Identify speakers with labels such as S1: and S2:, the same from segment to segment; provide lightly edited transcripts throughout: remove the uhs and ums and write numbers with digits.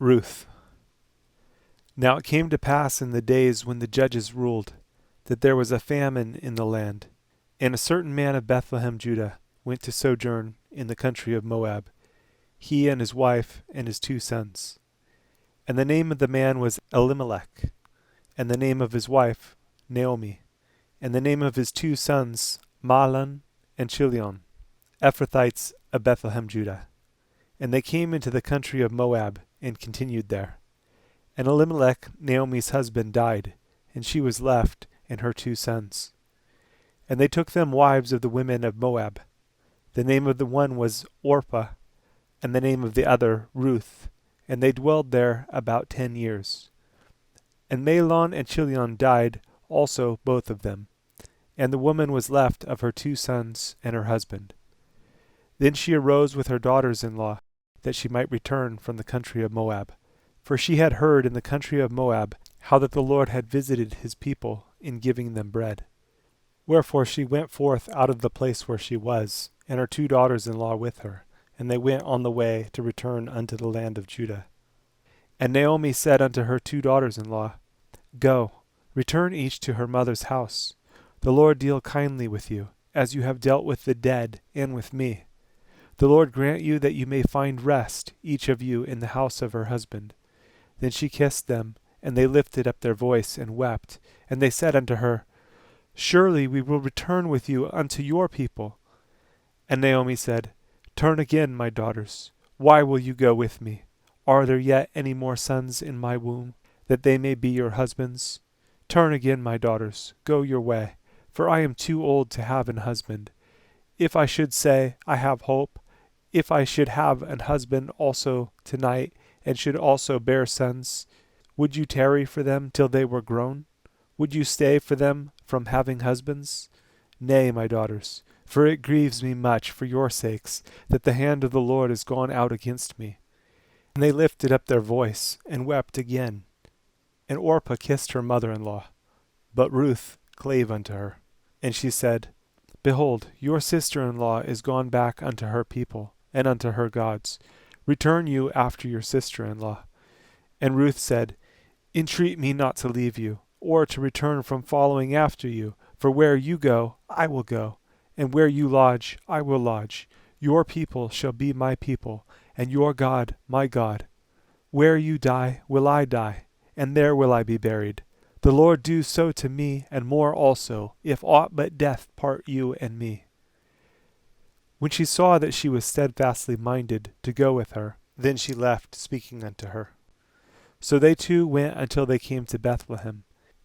S1: Ruth. Now it came to pass in the days when the judges ruled, that there was a famine in the land. And a certain man of Bethlehem, Judah, went to sojourn in the country of Moab, he and his wife and his 2 sons. And the name of the man was Elimelech, and the name of his wife Naomi, and the name of his 2 sons Mahlon and Chilion, Ephrathites of Bethlehem, Judah. And they came into the country of Moab, and continued there. And Elimelech, Naomi's husband, died, and she was left and her 2 sons. And they took them wives of the women of Moab. The name of the one was Orpah, and the name of the other Ruth, and they dwelled there about 10 years. And Mahlon and Chilion died also both of them, and the woman was left of her 2 sons and her husband. Then she arose with her daughters-in-law, that she might return from the country of Moab. For she had heard in the country of Moab how that the Lord had visited his people in giving them bread. Wherefore she went forth out of the place where she was, and her 2 daughters-in-law with her, and they went on the way to return unto the land of Judah. And Naomi said unto her 2 daughters-in-law, Go, return each to her mother's house. The Lord deal kindly with you, as you have dealt with the dead and with me. The Lord grant you that you may find rest, each of you, in the house of her husband. Then she kissed them, and they lifted up their voice and wept. And they said unto her, Surely we will return with you unto your people. And Naomi said, Turn again, my daughters. Why will you go with me? Are there yet any more sons in my womb, that they may be your husbands? Turn again, my daughters, go your way, for I am too old to have an husband. If I should say, I have hope, if I should have an husband also tonight, and should also bear sons, would you tarry for them till they were grown? Would you stay for them from having husbands? Nay, my daughters, for it grieves me much for your sakes, that the hand of the Lord is gone out against me. And they lifted up their voice, and wept again. And Orpah kissed her mother-in-law, but Ruth clave unto her. And she said, Behold, your sister-in-law is gone back unto her people, and unto her gods. Return you after your sister-in-law. And Ruth said, Entreat me not to leave you, or to return from following after you, for where you go, I will go, and where you lodge, I will lodge. Your people shall be my people, and your God my God. Where you die, will I die, and there will I be buried. The Lord do so to me, and more also, if aught but death part you and me. When she saw that she was steadfastly minded to go with her, then she left, speaking unto her. So they 2 went until they came to Bethlehem.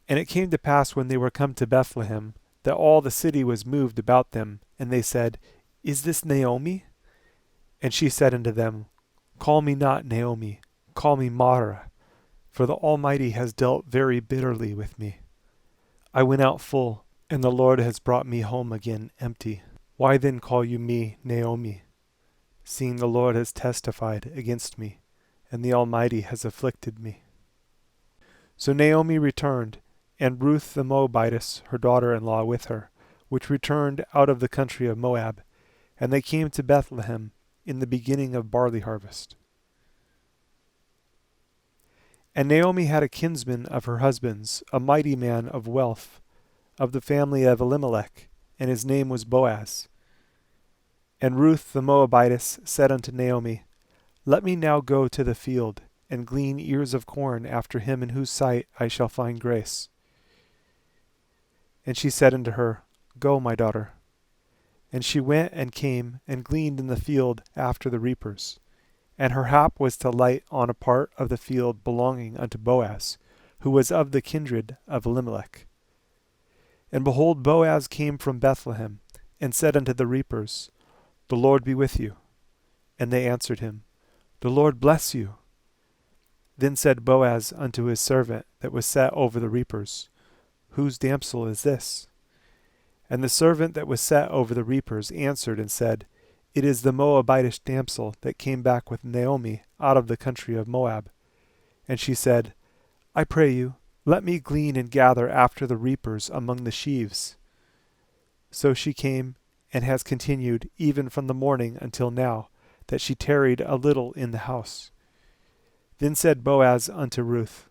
S1: And it came to pass when they were come to Bethlehem, that all the city was moved about them, and they said, Is this Naomi? And she said unto them, Call me not Naomi, call me Mara, for the Almighty has dealt very bitterly with me. I went out full, and the Lord has brought me home again empty. Why then call you me Naomi, seeing the Lord has testified against me, and the Almighty has afflicted me? So Naomi returned, and Ruth the Moabitess, her daughter-in-law, with her, which returned out of the country of Moab, and they came to Bethlehem in the beginning of barley harvest. And Naomi had a kinsman of her husband's, a mighty man of wealth, of the family of Elimelech, and his name was Boaz. And Ruth the Moabitess said unto Naomi, Let me now go to the field, and glean ears of corn after him in whose sight I shall find grace. And she said unto her, Go, my daughter. And she went and came, and gleaned in the field after the reapers. And her hap was to light on a part of the field belonging unto Boaz, who was of the kindred of Elimelech. And behold, Boaz came from Bethlehem, and said unto the reapers, The Lord be with you. And they answered him, The Lord bless you. Then said Boaz unto his servant that was set over the reapers, Whose damsel is this? And the servant that was set over the reapers answered and said, It is the Moabitish damsel that came back with Naomi out of the country of Moab. And she said, I pray you, let me glean and gather after the reapers among the sheaves. So she came, and has continued even from the morning until now, that she tarried a little in the house. Then said Boaz unto Ruth,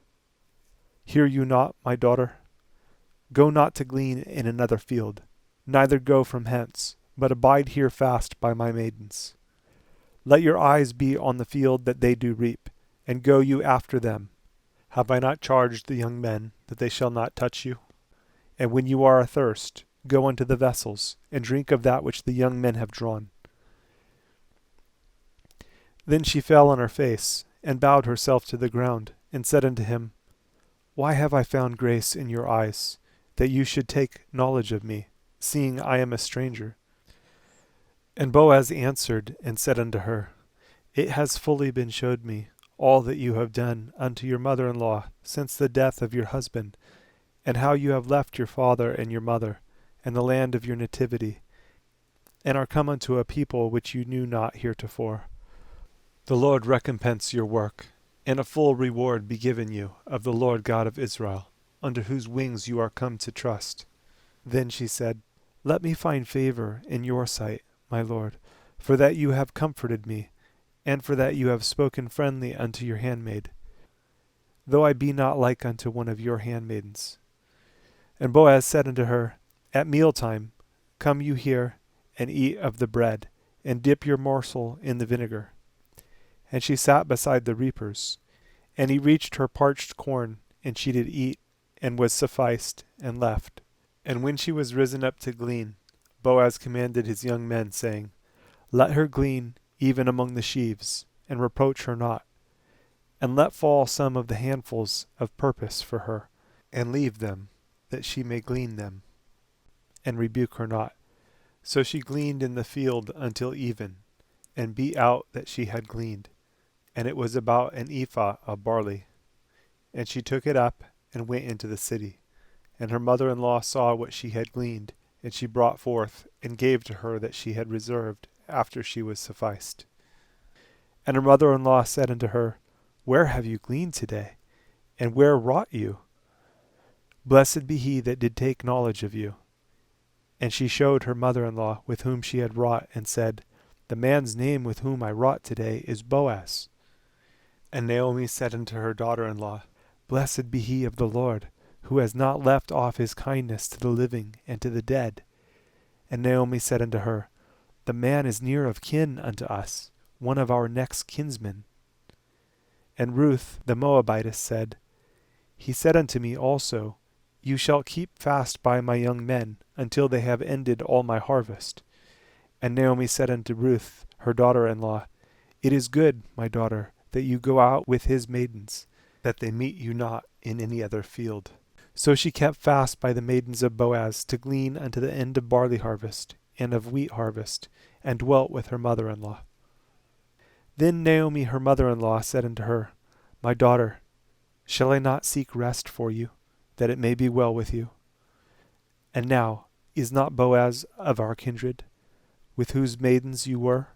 S1: Hear you not, my daughter? Go not to glean in another field, neither go from hence, but abide here fast by my maidens. Let your eyes be on the field that they do reap, and go you after them. Have I not charged the young men that they shall not touch you? And when you are athirst, go unto the vessels, and drink of that which the young men have drawn. Then she fell on her face, and bowed herself to the ground, and said unto him, Why have I found grace in your eyes, that you should take knowledge of me, seeing I am a stranger? And Boaz answered and said unto her, It has fully been showed me all that you have done unto your mother-in-law since the death of your husband, and how you have left your father and your mother, and the land of your nativity, and are come unto a people which you knew not heretofore. The Lord recompense your work, and a full reward be given you of the Lord God of Israel, under whose wings you are come to trust. Then she said, Let me find favor in your sight, my Lord, for that you have comforted me, and for that you have spoken friendly unto your handmaid, though I be not like unto one of your handmaidens. And Boaz said unto her, At mealtime come you here, and eat of the bread, and dip your morsel in the vinegar. And she sat beside the reapers. And he reached her parched corn, and she did eat, and was sufficed, and left. And when she was risen up to glean, Boaz commanded his young men, saying, Let her glean even among the sheaves, and reproach her not. And let fall some of the handfuls of purpose for her, and leave them, that she may glean them, and rebuke her not. So she gleaned in the field until even, and beat out that she had gleaned, and it was about an ephah of barley. And she took it up, and went into the city. And her mother-in-law saw what she had gleaned, and she brought forth, and gave to her that she had reserved, after she was sufficed. And her mother-in-law said unto her, Where have you gleaned today? And where wrought you? Blessed be he that did take knowledge of you. And she showed her mother-in-law with whom she had wrought, and said, The man's name with whom I wrought today is Boaz. And Naomi said unto her daughter-in-law, Blessed be he of the Lord, who has not left off his kindness to the living and to the dead. And Naomi said unto her, The man is near of kin unto us, one of our next kinsmen. And Ruth the Moabitess said, He said unto me also, You shall keep fast by my young men, until they have ended all my harvest. And Naomi said unto Ruth her daughter-in-law, It is good, my daughter, that you go out with his maidens, that they meet you not in any other field. So she kept fast by the maidens of Boaz to glean unto the end of barley harvest, and of wheat harvest, and dwelt with her mother-in-law. Then Naomi her mother-in-law said unto her, My daughter, shall I not seek rest for you, that it may be well with you? And now, is not Boaz of our kindred, with whose maidens you were?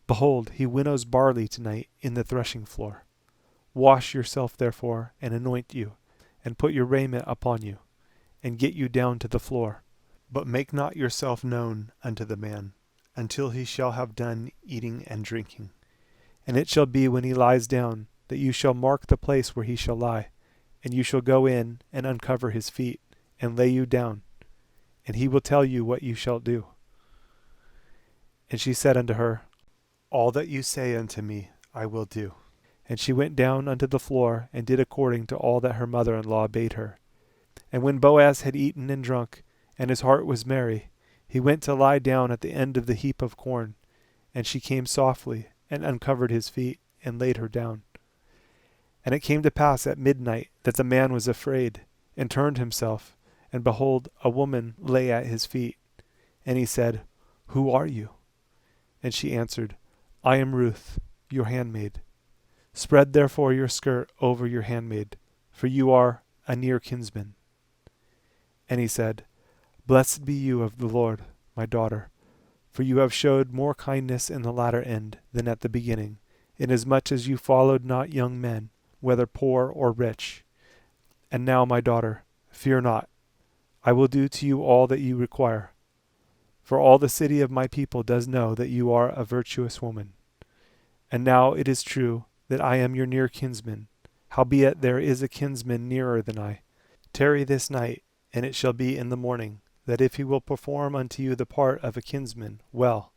S1: Behold, he winnows barley tonight in the threshing floor. Wash yourself therefore, and anoint you, and put your raiment upon you, and get you down to the floor. But make not yourself known unto the man, until he shall have done eating and drinking. And it shall be when he lies down, that you shall mark the place where he shall lie, and you shall go in and uncover his feet, and lay you down, and he will tell you what you shall do. And she said unto her, All that you say unto me I will do. And she went down unto the floor, and did according to all that her mother-in-law bade her. And when Boaz had eaten and drunk, and his heart was merry, he went to lie down at the end of the heap of corn. And she came softly, and uncovered his feet, and laid her down. And it came to pass at midnight that the man was afraid, and turned himself, and behold, a woman lay at his feet. And he said, Who are you? And she answered, I am Ruth, your handmaid. Spread therefore your skirt over your handmaid, for you are a near kinsman. And he said, Blessed be you of the Lord, my daughter, for you have showed more kindness in the latter end than at the beginning, inasmuch as you followed not young men, whether poor or rich. And now, my daughter, fear not. I will do to you all that you require. For all the city of my people does know that you are a virtuous woman. And now it is true that I am your near kinsman. Howbeit there is a kinsman nearer than I. Tarry this night, and it shall be in the morning, that if he will perform unto you the part of a kinsman, well,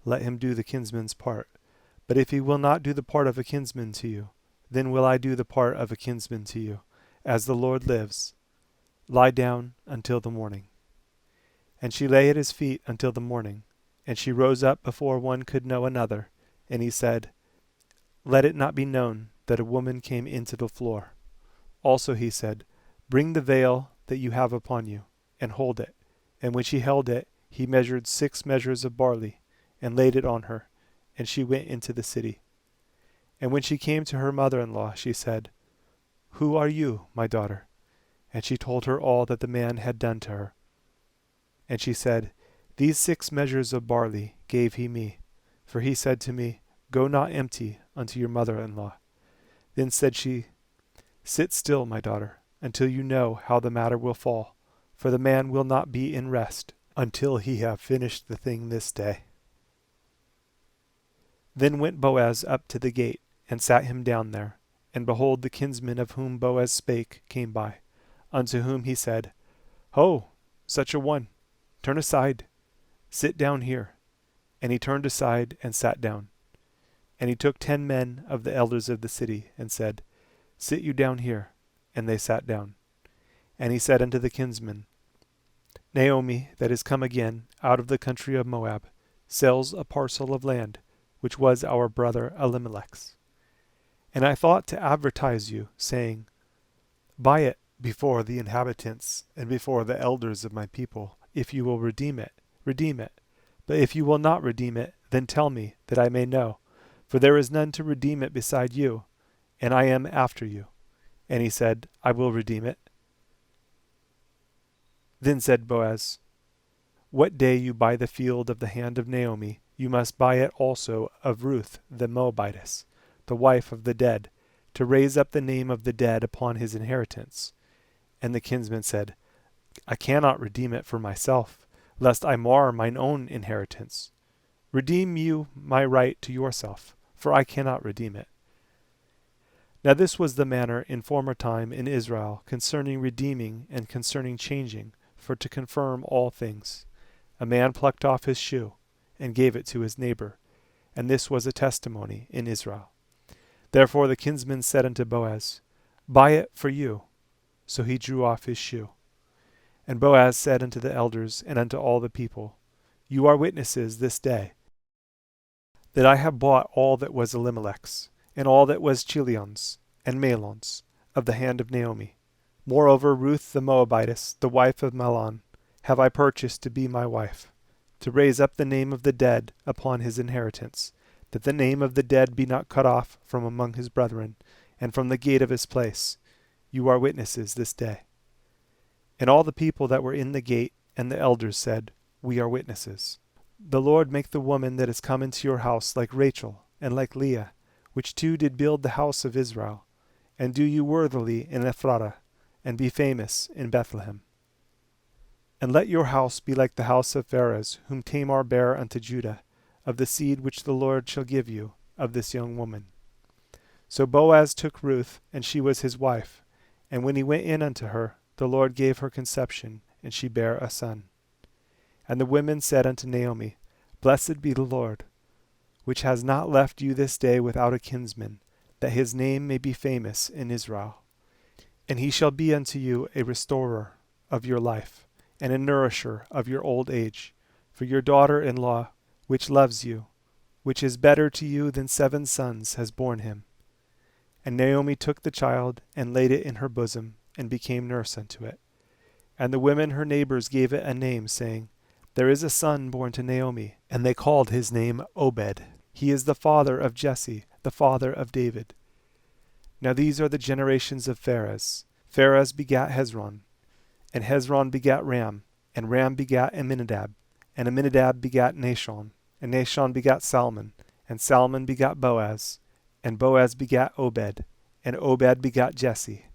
S1: let him do the kinsman's part. But if he will not do the part of a kinsman to you, then will I do the part of a kinsman to you. As the Lord lives, lie down until the morning. And she lay at his feet until the morning. And she rose up before one could know another. And he said, Let it not be known that a woman came into the floor. Also he said, Bring the veil that you have upon you, and hold it. And when she held it, he measured 6 measures of barley, and laid it on her. And she went into the city. And when she came to her mother-in-law, she said, Who are you, my daughter? And she told her all that the man had done to her. And she said, These 6 measures of barley gave he me. For he said to me, Go not empty unto your mother-in-law. Then said she, Sit still, my daughter, until you know how the matter will fall. For the man will not be in rest until he have finished the thing this day. Then went Boaz up to the gate, and sat him down there. And behold, the kinsman of whom Boaz spake came by, unto whom he said, Ho, such a one, turn aside, sit down here. And he turned aside and sat down. And he took 10 men of the elders of the city, and said, Sit you down here. And they sat down. And he said unto the kinsman, Naomi, that is come again out of the country of Moab, sells a parcel of land, which was our brother Elimelech's. And I thought to advertise you, saying, Buy it before the inhabitants and before the elders of my people. If you will redeem it, redeem it. But if you will not redeem it, then tell me, that I may know. For there is none to redeem it beside you, and I am after you. And he said, I will redeem it. Then said Boaz, What day you buy the field of the hand of Naomi, you must buy it also of Ruth the Moabitess, the wife of the dead, to raise up the name of the dead upon his inheritance. And the kinsman said, I cannot redeem it for myself, lest I mar mine own inheritance. Redeem you my right to yourself, for I cannot redeem it. Now this was the manner in former time in Israel concerning redeeming and concerning changing, for to confirm all things. A man plucked off his shoe, and gave it to his neighbor, and this was a testimony in Israel. Therefore the kinsman said unto Boaz, Buy it for you. So he drew off his shoe. And Boaz said unto the elders and unto all the people, You are witnesses this day, that I have bought all that was Elimelech's, and all that was Chilion's and Mahlon's, of the hand of Naomi. Moreover, Ruth the Moabitess, the wife of Mahlon, have I purchased to be my wife, to raise up the name of the dead upon his inheritance, that the name of the dead be not cut off from among his brethren, and from the gate of his place. You are witnesses this day. And all the people that were in the gate and the elders said, We are witnesses. The Lord make the woman that is come into your house like Rachel and like Leah, which two did build the house of Israel, and do you worthily in Ephratah, and be famous in Bethlehem. And let your house be like the house of Pharez, whom Tamar bare unto Judah, of the seed which the Lord shall give you, of this young woman. So Boaz took Ruth, and she was his wife. And when he went in unto her, the Lord gave her conception, and she bare a son. And the women said unto Naomi, Blessed be the Lord, which has not left you this day without a kinsman, that his name may be famous in Israel. And he shall be unto you a restorer of your life, and a nourisher of your old age. For your daughter-in-law, which loves you, which is better to you than 7 sons, has borne him. And Naomi took the child, and laid it in her bosom, and became nurse unto it. And the women her neighbors gave it a name, saying, There is a son born to Naomi. And they called his name Obed. He is the father of Jesse, the father of David. Now these are the generations of Pharez. Pharez begat Hezron, and Hezron begat Ram, and Ram begat Amminadab, and Amminadab begat Nahshon, and Nahshon begat Salmon, and Salmon begat Boaz, and Boaz begat Obed, and Obed begat Jesse,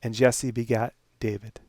S1: and Jesse begat David.